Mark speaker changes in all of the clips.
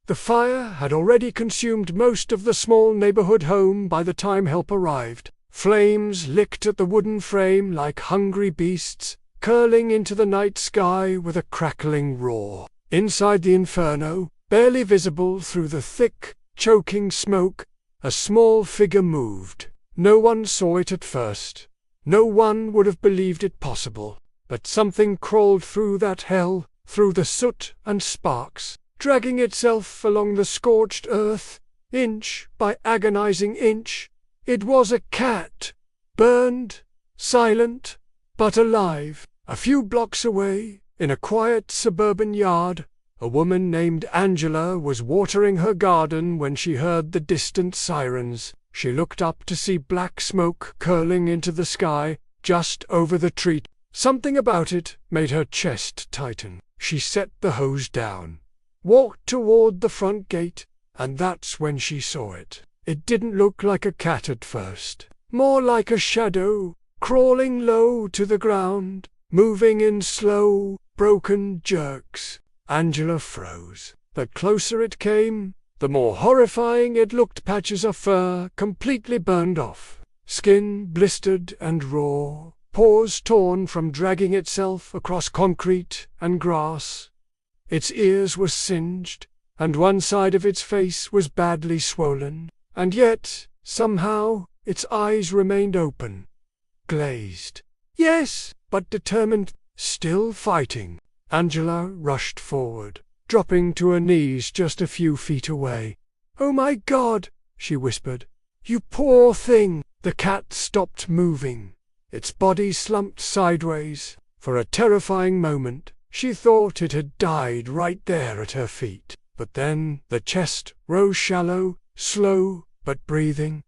Speaker 1: The fire had already consumed most of the small neighborhood home by the time help arrived. Flames licked at the wooden frame like hungry beasts, curling into the night sky with a crackling roar. Inside the inferno, barely visible through the thick, choking smoke, a small figure moved. No one saw it at first. No one would have believed it possible. But something crawled through that hell, through the soot and sparks, dragging itself along the scorched earth, inch by agonizing inch. It was a cat, burned, silent, but alive. A few blocks away, in a quiet suburban yard, a woman named Angela was watering her garden when she heard the distant sirens. She looked up to see black smoke curling into the sky, just over the tree. Something about it made her chest tighten. She set the hose down, walked toward the front gate, and that's when she saw it. It didn't look like a cat at first, more like a shadow, crawling low to the ground, moving in slow, broken jerks. Angela froze. The closer it came, the more horrifying it looked. Patches of fur completely burned off, skin blistered and raw, paws torn from dragging itself across concrete and grass. Its ears were singed, and one side of its face was badly swollen. And yet, somehow, its eyes remained open, glazed. Yes, but determined, still fighting. Angela rushed forward, dropping to her knees just a few feet away. "Oh my God," she whispered. "You poor thing!" The cat stopped moving. Its body slumped sideways. For a terrifying moment, she thought it had died right there at her feet. But then the chest rose shallow, slow, but breathing.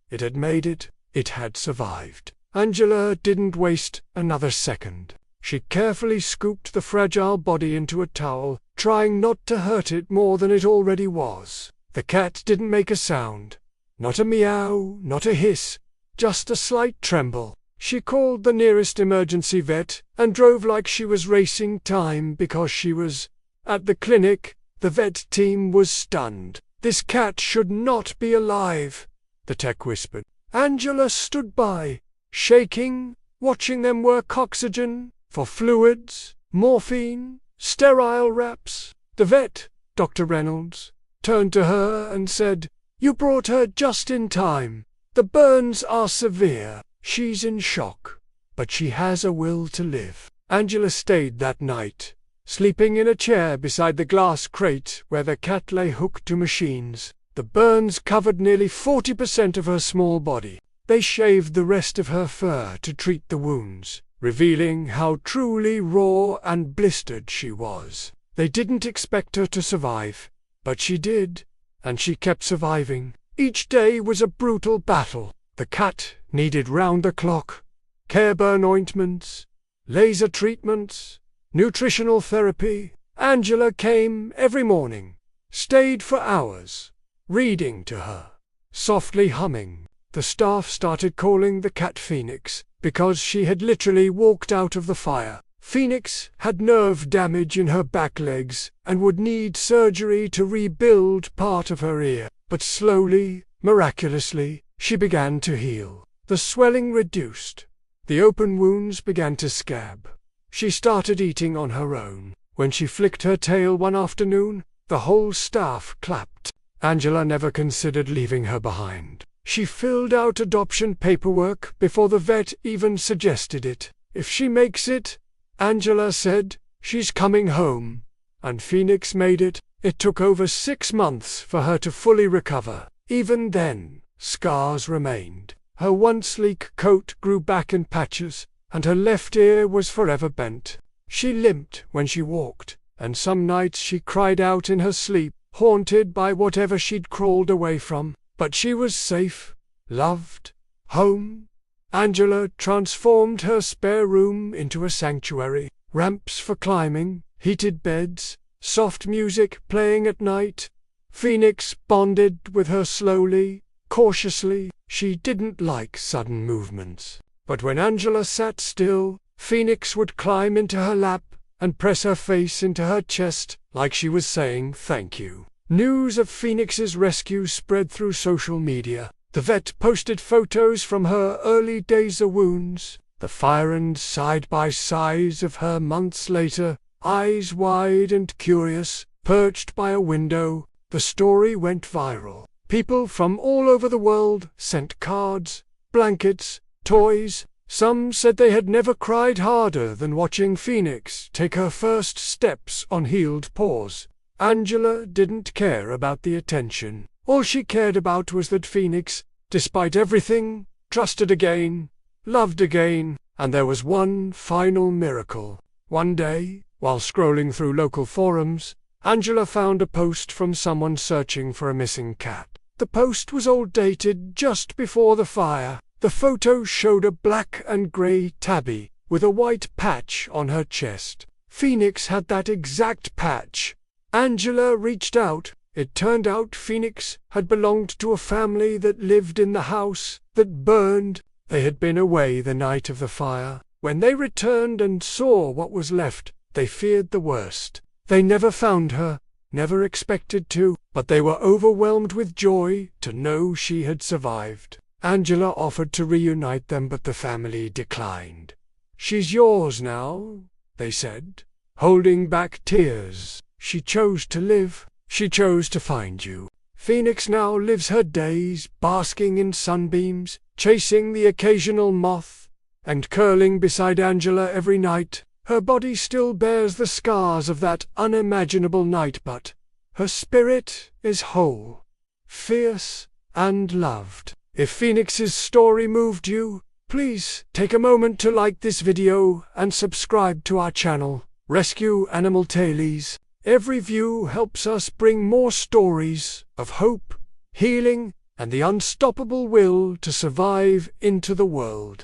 Speaker 1: It had made it. It had survived. Angela didn't waste another second. She carefully scooped the fragile body into a towel, trying not to hurt it more than it already was. The cat didn't make a sound. Not a meow, not a hiss, just a slight tremble. She called the nearest emergency vet and drove like she was racing time because she was at the clinic. The vet team was stunned. "This cat should not be alive," the tech whispered. Angela stood by, shaking, watching them work oxygen for fluids, morphine, sterile wraps. The vet, Dr. Reynolds, turned to her and said, "You brought her just in time. The burns are severe. She's in shock, but she has a will to live." Angela stayed that night, sleeping in a chair beside the glass crate where the cat lay hooked to machines. The burns covered nearly 40% of her small body. They shaved the rest of her fur to treat the wounds, revealing how truly raw and blistered she was. They didn't expect her to survive, but she did, and she kept surviving. Each day was a brutal battle. The cat needed round-the-clock care, burn ointments, laser treatments, nutritional therapy. Angela came every morning, stayed for hours, reading to her, softly humming. The staff started calling the cat Phoenix, because she had literally walked out of the fire. Phoenix had nerve damage in her back legs and would need surgery to rebuild part of her ear. But slowly, miraculously, she began to heal. The swelling reduced. The open wounds began to scab. She started eating on her own. When she flicked her tail one afternoon, the whole staff clapped. Angela never considered leaving her behind. She filled out adoption paperwork before the vet even suggested it. "If she makes it," Angela said, "she's coming home." And Phoenix made it. It took over 6 months for her to fully recover. Even then, scars remained. Her once sleek coat grew back in patches, and her left ear was forever bent. She limped when she walked, and some nights she cried out in her sleep, haunted by whatever she'd crawled away from. But she was safe, loved, home. Angela transformed her spare room into a sanctuary. Ramps for climbing, heated beds, soft music playing at night. Phoenix bonded with her slowly, cautiously. She didn't like sudden movements. But when Angela sat still, Phoenix would climb into her lap and press her face into her chest like she was saying thank you. News of Phoenix's rescue spread through social media. The vet posted photos from her early days of wounds, the fire-and side-by-sides of her months later, eyes wide and curious, perched by a window. The story went viral. People from all over the world sent cards, blankets, toys. Some said they had never cried harder than watching Phoenix take her first steps on healed paws. Angela didn't care about the attention. All she cared about was that Phoenix, despite everything, trusted again, loved again, and there was one final miracle. One day, while scrolling through local forums, Angela found a post from someone searching for a missing cat. The post was old, dated just before the fire. The photo showed a black and grey tabby with a white patch on her chest. Phoenix had that exact patch. Angela reached out. It turned out Phoenix had belonged to a family that lived in the house that burned. They had been away the night of the fire. When they returned and saw what was left, they feared the worst. They never found her, never expected to, but they were overwhelmed with joy to know she had survived. Angela offered to reunite them, but the family declined. "She's yours now," they said, holding back tears. "She chose to live. She chose to find you." Phoenix now lives her days basking in sunbeams, chasing the occasional moth, and curling beside Angela every night. Her body still bears the scars of that unimaginable night, but her spirit is whole, fierce, and loved. If Phoenix's story moved you, please take a moment to like this video and subscribe to our channel, Rescue Animal Tales. Every view helps us bring more stories of hope, healing, and the unstoppable will to survive into the world.